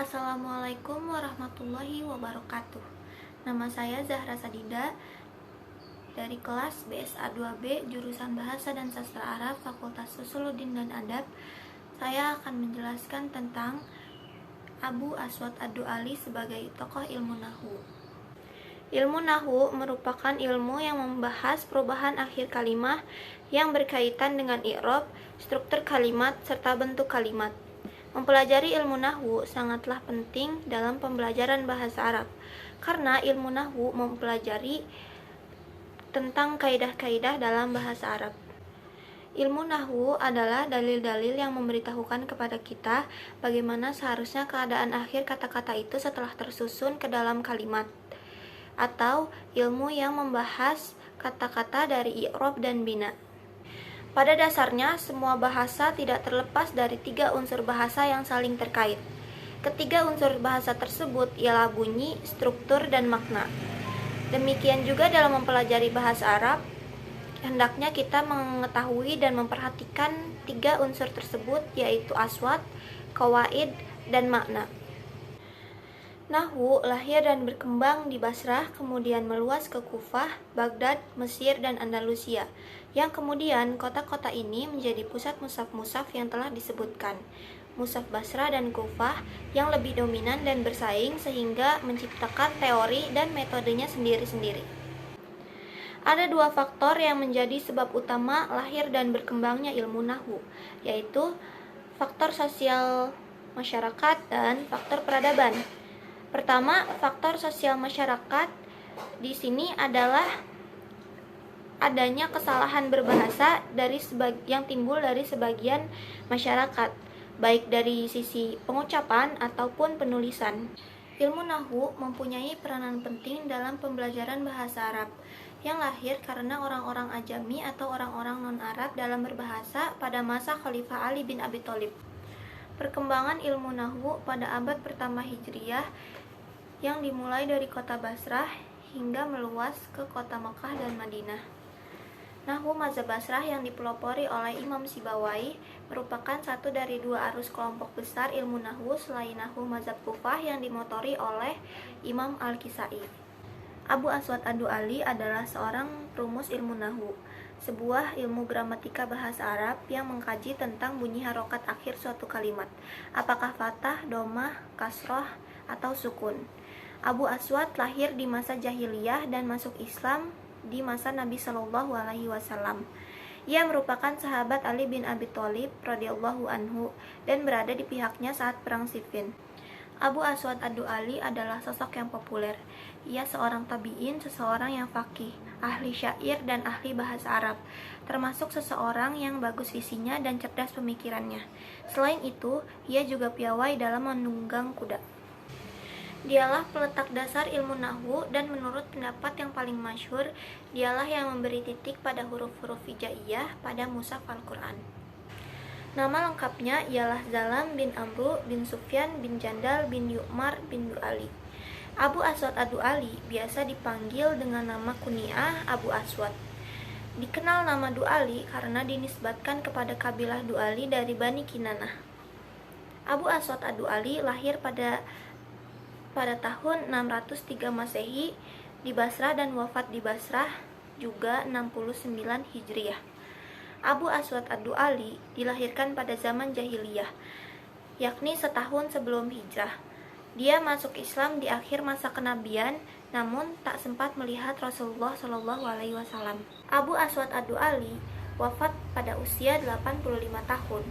Assalamualaikum warahmatullahi wabarakatuh. Nama saya Zahra Sadida dari kelas BSA 2B jurusan Bahasa dan Sastra Arab Fakultas Usuluddin dan Adab. Saya akan menjelaskan tentang Abu Aswad Ad-Du'ali sebagai tokoh ilmu nahwu. Ilmu nahwu merupakan ilmu yang membahas perubahan akhir kalimat yang berkaitan dengan i'rab, struktur kalimat, serta bentuk kalimat. Mempelajari ilmu nahwu sangatlah penting dalam pembelajaran bahasa Arab, karena ilmu nahwu mempelajari tentang kaidah-kaidah dalam bahasa Arab. Ilmu nahwu adalah dalil-dalil yang memberitahukan kepada kita bagaimana seharusnya keadaan akhir kata-kata itu setelah tersusun ke dalam kalimat, atau ilmu yang membahas kata-kata dari i'rab dan bina. Pada dasarnya, semua bahasa tidak terlepas dari tiga unsur bahasa yang saling terkait. Ketiga unsur bahasa tersebut ialah bunyi, struktur, dan makna. Demikian juga dalam mempelajari bahasa Arab, hendaknya kita mengetahui dan memperhatikan tiga unsur tersebut, yaitu aswad, qawaid, dan makna. Nahwu lahir dan berkembang di Basrah, kemudian meluas ke Kufah, Baghdad, Mesir, dan Andalusia, yang kemudian kota-kota ini menjadi pusat mushaf-mushaf yang telah disebutkan. Mushaf Basrah dan Kufah yang lebih dominan dan bersaing sehingga menciptakan teori dan metodenya sendiri-sendiri. Ada dua faktor yang menjadi sebab utama lahir dan berkembangnya ilmu nahwu, yaitu faktor sosial masyarakat dan faktor peradaban. Pertama, faktor sosial masyarakat di sini adalah adanya kesalahan berbahasa yang timbul dari sebagian masyarakat, baik dari sisi pengucapan ataupun penulisan. Ilmu nahwu mempunyai peranan penting dalam pembelajaran bahasa Arab yang lahir karena orang-orang Ajami atau orang-orang non-Arab dalam berbahasa pada masa Khalifah Ali bin Abi Thalib. Perkembangan ilmu nahwu pada abad pertama Hijriyah yang dimulai dari kota Basrah hingga meluas ke kota Makkah dan Madinah. Nahwu mazhab Basrah yang dipelopori oleh Imam Sibawai merupakan satu dari dua arus kelompok besar ilmu nahwu selain nahwu mazhab Kufah yang dimotori oleh Imam Al-Kisai. Abu Aswad Ad-Du'ali adalah seorang rumus ilmu nahwu, sebuah ilmu gramatika bahasa Arab yang mengkaji tentang bunyi harokat akhir suatu kalimat, apakah fathah, domah, kasroh, atau sukun. Abu Aswad lahir di masa jahiliyah dan masuk Islam di masa Nabi Shallallahu Alaihi Wasallam. Ia merupakan sahabat Ali bin Abi Thalib radhiyallahu anhu dan berada di pihaknya saat perang Siffin. Abu Aswad Ad-Du'ali adalah sosok yang populer. Ia seorang tabi'in, seseorang yang faqih, ahli syair dan ahli bahasa Arab, termasuk seseorang yang bagus visinya dan cerdas pemikirannya. Selain itu, ia juga piawai dalam menunggang kuda. Dialah peletak dasar ilmu nahwu dan menurut pendapat yang paling masyhur, dialah yang memberi titik pada huruf-huruf hijaiyah pada mushaf Al-Quran. Nama lengkapnya ialah Zalam bin Amru bin Sufyan bin Jandal bin Yu'mar bin Du'ali. Abu Aswad Ad-Du'ali biasa dipanggil dengan nama kunyah Abu Aswad. Dikenal nama Du'ali karena dinisbatkan kepada kabilah Du'ali dari Bani Kinanah. Abu Aswad Ad-Du'ali lahir pada tahun 603 Masehi di Basrah dan wafat di Basrah juga 69 Hijriyah. Abu Aswad Ad-Du'ali dilahirkan pada zaman jahiliyah, yakni setahun sebelum hijrah. Dia masuk Islam di akhir masa kenabian, namun tak sempat melihat Rasulullah Shallallahu Alaihi Wasallam. Abu Aswad Ad-Du'ali wafat pada usia 85 tahun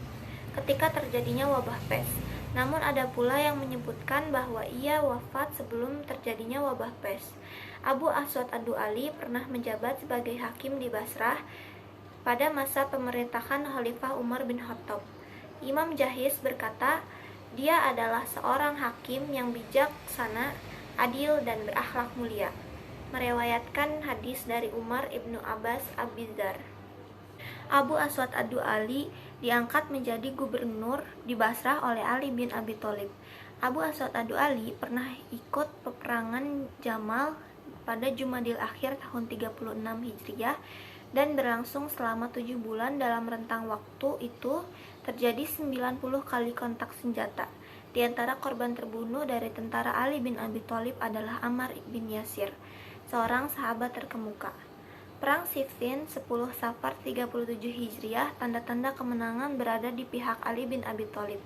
ketika terjadinya wabah pes. Namun ada pula yang menyebutkan bahwa ia wafat sebelum terjadinya wabah pes. Abu Aswad Ad-Du'ali pernah menjabat sebagai hakim di Basrah pada masa pemerintahan Khalifah Umar bin Khattab. Imam Jahiz berkata, dia adalah seorang hakim yang bijaksana, adil, dan berakhlak mulia. Meriwayatkan hadis dari Umar ibnu Abbas Abizar. Abu Aswad Ad-Du'ali diangkat menjadi gubernur di Basrah oleh Ali bin Abi Thalib. Abu Aswad Ad-Du'ali pernah ikut peperangan Jamal pada Jumadil Akhir tahun 36 Hijriyah dan berlangsung selama 7 bulan. Dalam rentang waktu itu terjadi 90 kali kontak senjata. Di antara korban terbunuh dari tentara Ali bin Abi Thalib adalah Ammar bin Yasir, seorang sahabat terkemuka. Perang Siffin 10 Safar 37 Hijriah, tanda-tanda kemenangan berada di pihak Ali bin Abi Thalib.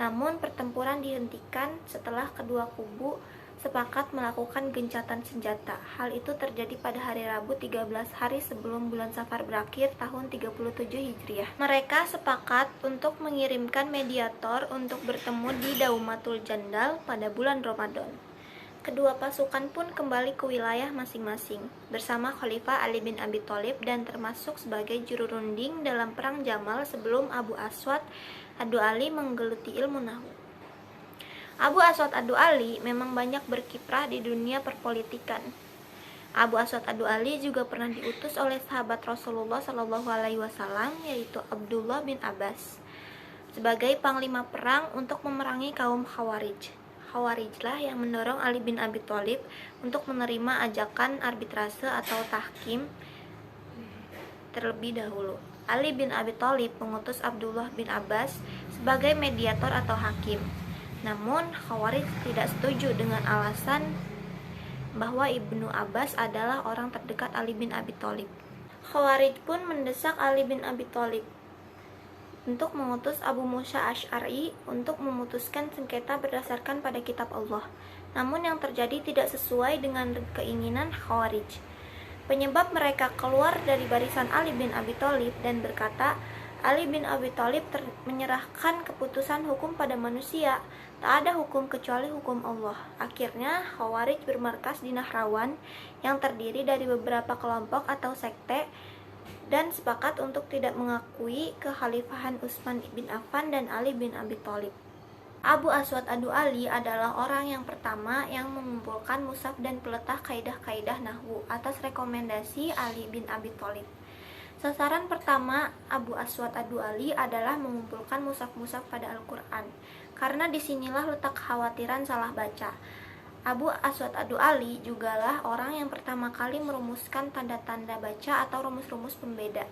Namun pertempuran dihentikan setelah kedua kubu sepakat melakukan gencatan senjata. Hal itu terjadi pada hari Rabu 13 hari sebelum bulan Safar berakhir tahun 37 Hijriah. Mereka sepakat untuk mengirimkan mediator untuk bertemu di Daumatul Jandal pada bulan Ramadan. Kedua pasukan pun kembali ke wilayah masing-masing bersama Khalifah Ali bin Abi Thalib dan termasuk sebagai juru runding dalam perang Jamal sebelum Abu Aswad Ad-Du'ali menggeluti ilmu nahwu. Abu Aswad Ad-Du'ali memang banyak berkiprah di dunia perpolitikan. Abu Aswad Ad-Du'ali juga pernah diutus oleh sahabat Rasulullah SAW, yaitu Abdullah bin Abbas, sebagai panglima perang untuk memerangi kaum Khawarij. Khawarijlah yang mendorong Ali bin Abi Thalib untuk menerima ajakan arbitrase atau tahkim terlebih dahulu. Ali bin Abi Thalib mengutus Abdullah bin Abbas sebagai mediator atau hakim. Namun, Khawarij tidak setuju dengan alasan bahwa Ibnu Abbas adalah orang terdekat Ali bin Abi Thalib. Khawarij pun mendesak Ali bin Abi Thalib untuk mengutus Abu Musa Asy'ari untuk memutuskan sengketa berdasarkan pada kitab Allah. Namun yang terjadi tidak sesuai dengan keinginan Khawarij. Penyebab mereka keluar dari barisan Ali bin Abi Thalib dan berkata, Ali bin Abi Thalib menyerahkan keputusan hukum pada manusia. Tak ada hukum kecuali hukum Allah. Akhirnya Khawarij bermarkas di Nahrawan yang terdiri dari beberapa kelompok atau sekte dan sepakat untuk tidak mengakui kekhalifahan Utsman bin Affan dan Ali bin Abi Thalib. Abu Aswad Ad-Du'ali adalah orang yang pertama yang mengumpulkan mushaf dan peletah kaidah-kaidah nahwu atas rekomendasi Ali bin Abi Thalib. Sasaran pertama Abu Aswad Ad-Du'ali adalah mengumpulkan mushaf-mushaf pada Al-Quran, karena disinilah letak kekhawatiran salah baca. Abu Aswad Ad-Du'ali jugalah orang yang pertama kali merumuskan tanda-tanda baca atau rumus-rumus pembeda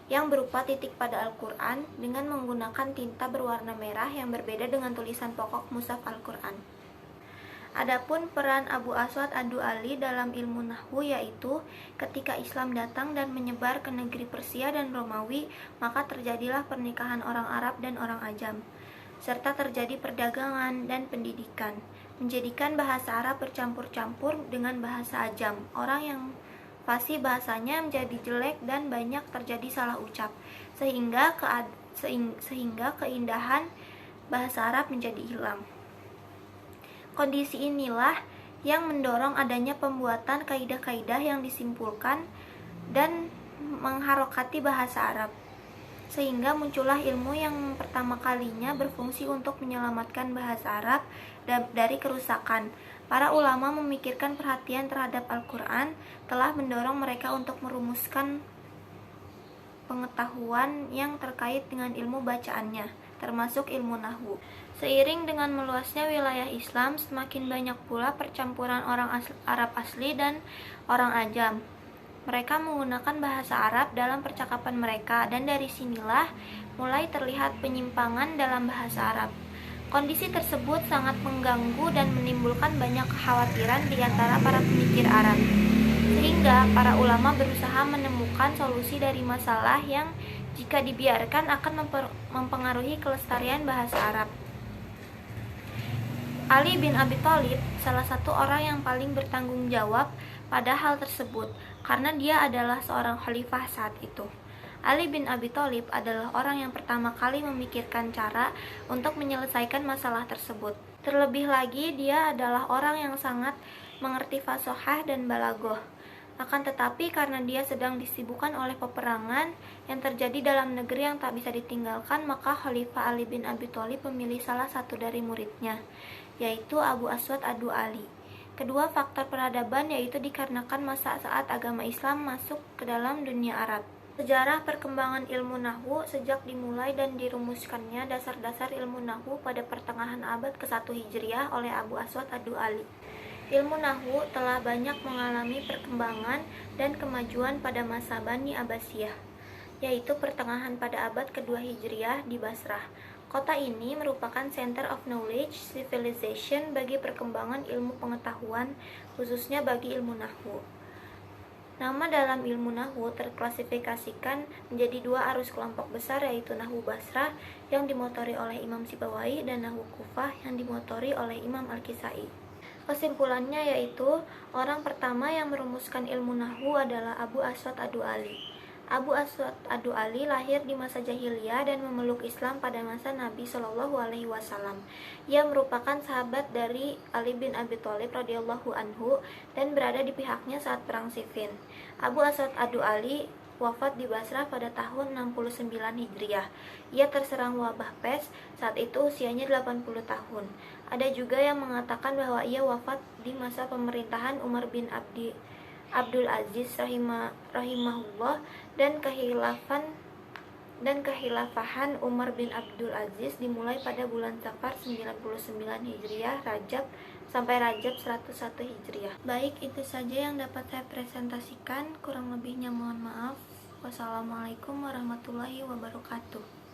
yang berupa titik pada Al-Quran dengan menggunakan tinta berwarna merah yang berbeda dengan tulisan pokok mushaf Al-Quran. Adapun peran Abu Aswad Ad-Du'ali dalam ilmu nahwu yaitu ketika Islam datang dan menyebar ke negeri Persia dan Romawi, maka terjadilah pernikahan orang Arab dan orang Ajam, serta terjadi perdagangan dan pendidikan, menjadikan bahasa Arab bercampur-campur dengan bahasa Ajam. Orang yang fasih bahasanya menjadi jelek dan banyak terjadi salah ucap, sehingga keindahan bahasa Arab menjadi hilang. Kondisi inilah yang mendorong adanya pembuatan kaidah-kaidah yang disimpulkan dan mengharokati bahasa Arab, sehingga muncullah ilmu yang pertama kalinya berfungsi untuk menyelamatkan bahasa Arab dari kerusakan. Para ulama memikirkan perhatian terhadap Al-Quran telah mendorong mereka untuk merumuskan pengetahuan yang terkait dengan ilmu bacaannya, termasuk ilmu nahwu. Seiring dengan meluasnya wilayah Islam, semakin banyak pula percampuran orang Arab asli dan orang Ajam. Mereka menggunakan bahasa Arab dalam percakapan mereka, dan dari sinilah mulai terlihat penyimpangan dalam bahasa Arab. Kondisi tersebut sangat mengganggu dan menimbulkan banyak kekhawatiran di antara para pemikir Arab, sehingga para ulama berusaha menemukan solusi dari masalah yang jika dibiarkan akan mempengaruhi kelestarian bahasa Arab. Ali bin Abi Thalib salah satu orang yang paling bertanggung jawab pada hal tersebut, karena dia adalah seorang khalifah saat itu. Ali bin Abi Thalib adalah orang yang pertama kali memikirkan cara untuk menyelesaikan masalah tersebut. Terlebih lagi, dia adalah orang yang sangat mengerti fasohah dan balaghah. Akan tetapi karena dia sedang disibukkan oleh peperangan yang terjadi dalam negeri yang tak bisa ditinggalkan, maka Khalifah Ali bin Abi Thalib memilih salah satu dari muridnya, yaitu Abu Aswad Ad-Du'ali. Kedua faktor peradaban yaitu dikarenakan masa saat agama Islam masuk ke dalam dunia Arab. Sejarah perkembangan ilmu nahwu sejak dimulai dan dirumuskannya dasar-dasar ilmu nahwu pada pertengahan abad ke-1 Hijriah oleh Abu Aswad Ad-Du'ali. Ilmu nahwu telah banyak mengalami perkembangan dan kemajuan pada masa Bani Abbasiyah, yaitu pertengahan pada abad ke-2 Hijriah di Basrah, Kota ini merupakan center of knowledge civilization bagi perkembangan ilmu pengetahuan, khususnya bagi ilmu nahwu. Nama dalam ilmu nahwu terklasifikasikan menjadi dua arus kelompok besar, yaitu nahwu Basrah yang dimotori oleh Imam Sibawayh dan nahwu Kufah yang dimotori oleh Imam Al-Kisai. Kesimpulannya yaitu orang pertama yang merumuskan ilmu nahwu adalah Abu Aswad Ad-Du'ali. Abu Aswad Ad-Du'ali lahir di masa jahiliyah dan memeluk Islam pada masa Nabi Shallallahu Alaihi Wasallam. Ia merupakan sahabat dari Ali bin Abi Thalib radhiyallahu anhu dan berada di pihaknya saat perang Siffin. Abu Aswad Ad-Du'ali wafat di Basrah pada tahun 69 Hijriah. Ia terserang wabah pes, saat itu usianya 80 tahun. Ada juga yang mengatakan bahwa ia wafat di masa pemerintahan Umar bin Abdul Aziz rahimahullah dan kehilafahan Umar bin Abdul Aziz dimulai pada bulan Safar 99 Hijriah sampai Rajab 101 Hijriah. Baik, itu saja yang dapat saya presentasikan, kurang lebihnya mohon maaf. Wassalamualaikum warahmatullahi wabarakatuh.